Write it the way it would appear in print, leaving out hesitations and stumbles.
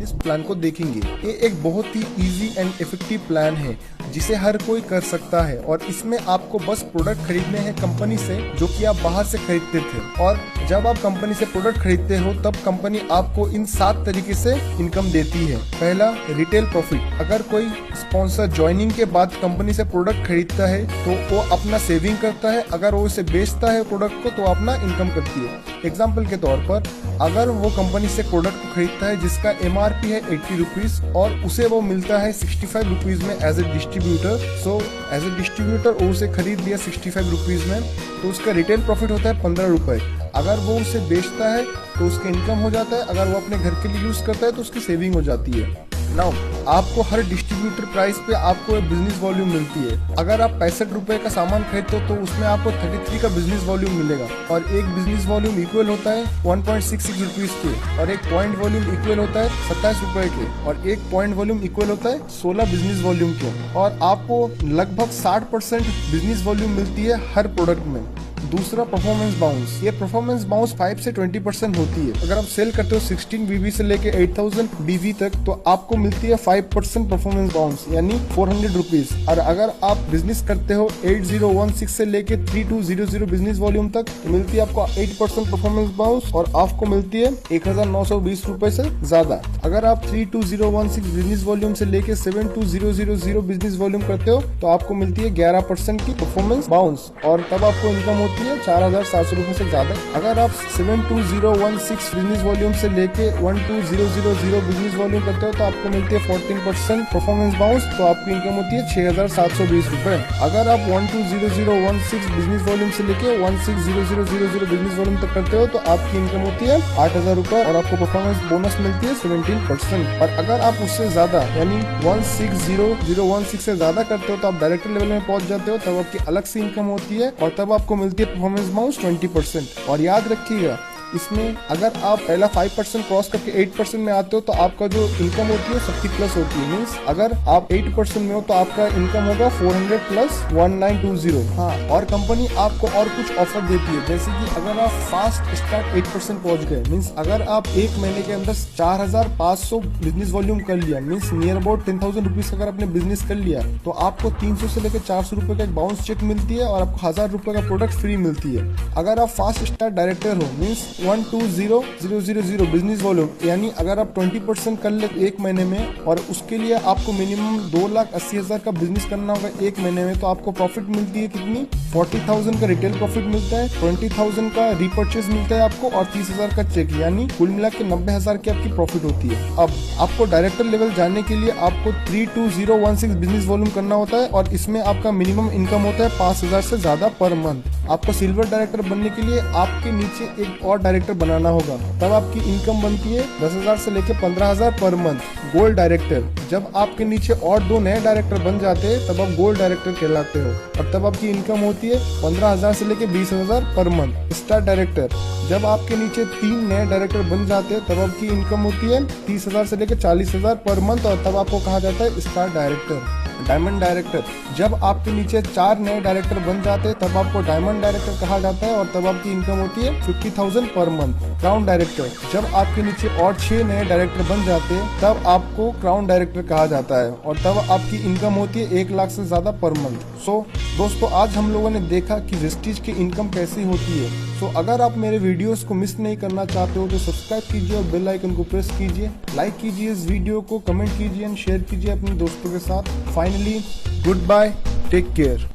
इस प्लान को देखेंगे। ये एक बहुत ही इजी एंड इफेक्टिव प्लान है जिसे हर कोई कर सकता है और इसमें आपको बस प्रोडक्ट खरीदने हैं कंपनी से, जो कि आप बाहर से खरीदते थे। और जब आप कंपनी से प्रोडक्ट खरीदते हो तब कंपनी आपको इन 7 तरीके से इनकम देती है। पहला, रिटेल प्रॉफिट। अगर कोई स्पॉन्सर ज्वाइनिंग के बाद कंपनी से प्रोडक्ट खरीदता है तो वो अपना सेविंग करता है, अगर वो उसे बेचता है प्रोडक्ट को तो अपना इनकम करती है। एग्जाम्पल के तौर पर अगर वो कंपनी से प्रोडक्ट को खरीदता है जिसका MRP है 80 रुपीज और उसे वो मिलता है 65 रुपीज में as a distributor, so as a distributor वो उसे खरीद लिया 65 रुपीज में, तो उसका रिटेल प्रॉफिट होता है 15 रुपए। अगर वो उसे बेचता है तो उसका इनकम हो जाता है, अगर वो अपने घर के लिए यूज करता है तो उसकी सेविंग हो जाती है। नाउ आपको हर डिस्ट्रीब्यूटर प्राइस पे आपको एक बिजनेस वॉल्यूम मिलती है। अगर आप 65 रुपए का सामान खरीदते हो तो उसमें आपको 33 का बिजनेस वॉल्यूम मिलेगा और एक बिजनेस वॉल्यूम इक्वल होता है 1.66 रुपीज के, और एक पॉइंट वॉल्यूम इक्वल होता है 27 रुपए के, और एक पॉइंट वॉल्यूम इक्वल होता है 16 बिजनेस वॉल्यूम के, और आपको लगभग 60% बिजनेस वॉल्यूम मिलती है हर प्रोडक्ट में। दूसरा, परफॉर्मेंस बाउंस। ये परफॉर्मेंस बाउंस 5 से 20% होती है। अगर आप सेल करते हो 16 BB से लेके 8000 BB तक तो आपको मिलती है 5% परफॉर्मेंस बाउंस यानी 400 रुपीज। और अगर आप बिजनेस करते हो 8016 से लेके 3200 बिजनेस वॉल्यूम तक तो मिलती है आपको 8% परफॉर्मेंस बाउंस और आपको मिलती है 1920 रुपए से ज्यादा। अगर आप 32016 बिजनेस वॉल्यूम से लेके 72000 बिजनेस वॉल्यूम करते हो तो आपको मिलती है 11% की परफॉर्मेंस बाउंस और तब आपको इनकम होती है 4700 रुपए से ज्यादा। अगर आप 72016 बिजनेस वॉल्यूम से लेके 12000 बिजनेस वॉल्यूम करते हो तो आपको मिलती है 14% परफॉर्मेंस बाउंस, तो आपकी इनकम होती है 6720 रुपए। अगर आप 12016 बिजनेस वॉल्यूम से लेके 16000 बिजनेस वॉल्यूम तक करते हो तो आपकी इनकम होती है 8000 रुपए और आपको परफॉर्मेंस बोनस मिलती है 17%। और अगर आप उससे ज्यादा यानी 160,016 से ज्यादा करते हो तो आप डायरेक्टर लेवल में पहुंच जाते हो, तब आपकी अलग से इनकम होती है और तब आपको मिलती है परफॉर्मेंस बाउंस 20%। और याद रखिएगा इसमें अगर आप पहला 5% क्रॉस करके 8% में आते हो तो आपका जो इनकम होती है 70+ होती है। मीन्स अगर आप 8% में हो तो आपका इनकम होगा 400 प्लस 1920। हाँ, और कंपनी आपको और कुछ ऑफर देती है, जैसे कि अगर आप फास्ट स्टार्ट 8% पहुंच गए, मीन्स अगर आप एक महीने के अंदर 4500 बिजनेस वॉल्यूम कर लिया, मीन्स नियर अबाउट 10,000 रुपीज अगर आपने बिजनेस कर लिया तो आपको 300 से लेकर 400 रुपए का एक बाउंस चेक मिलती है और आपको 1000 रुपए का प्रोडक्ट फ्री मिलती है। अगर आप फास्ट स्टार्ट डायरेक्टर हो, मीन्स 120,000 बिजनेस वॉल्यूम यानी अगर आप 20% कर ले एक महीने में और उसके लिए आपको मिनिमम 2,80,000 का बिजनेस करना होगा एक महीने में, तो आपको प्रॉफिट मिलती है कितनी 40,000 का रिटेल प्रॉफिट मिलता है, 20,000 का रीपर्चेज मिलता है आपको और 30,000 का चेक, यानी कुल मिला के 90,000 की आपकी प्रॉफिट होती है। अब आपको डायरेक्टर लेवल जाने के लिए आपको 32016 बिजनेस वॉल्यूम करना होता है और इसमें आपका मिनिमम इनकम होता है 5,000 से ज्यादा पर मंथ। आपको सिल्वर डायरेक्टर बनने के लिए आपके नीचे एक और डायरेक्टर बनाना होगा, तब आपकी इनकम बनती है 10,000 से लेकर 15,000 पर मंथ। गोल्ड डायरेक्टर, जब आपके नीचे और 2 नए डायरेक्टर बन जाते हैं तब आप गोल्ड डायरेक्टर कहलाते हो और तब आपकी इनकम होती है 15,000 से लेकर 20,000 पर मंथ। स्टार डायरेक्टर, जब आपके नीचे 3 नए डायरेक्टर बन जाते हैं तब आपकी इनकम होती है 30,000 से लेकर 40,000 पर मंथ और तब आपको कहा जाता है स्टार डायरेक्टर। डायमंड डायरेक्टर, जब आपके नीचे 4 नए डायरेक्टर बन जाते हैं तब आपको डायमंड डायरेक्टर कहा जाता है और तब आपकी इनकम होती है 50,000 पर मंथ। क्राउन डायरेक्टर, जब आपके नीचे और 6 नए डायरेक्टर बन जाते हैं तब आपको क्राउन डायरेक्टर कहा जाता है और तब आपकी इनकम होती है 1 लाख से ज्यादा पर मंथ। सो दोस्तों, आज हम लोगों ने देखा कि वेस्टीज की इनकम कैसी होती है। सो अगर आप मेरे वीडियोस को मिस नहीं करना चाहते हो तो सब्सक्राइब कीजिए और बेल आइकन को प्रेस कीजिए, लाइक कीजिए इस वीडियो को, कमेंट कीजिए एंड शेयर कीजिए अपने दोस्तों के साथ। Finally, goodbye, take care.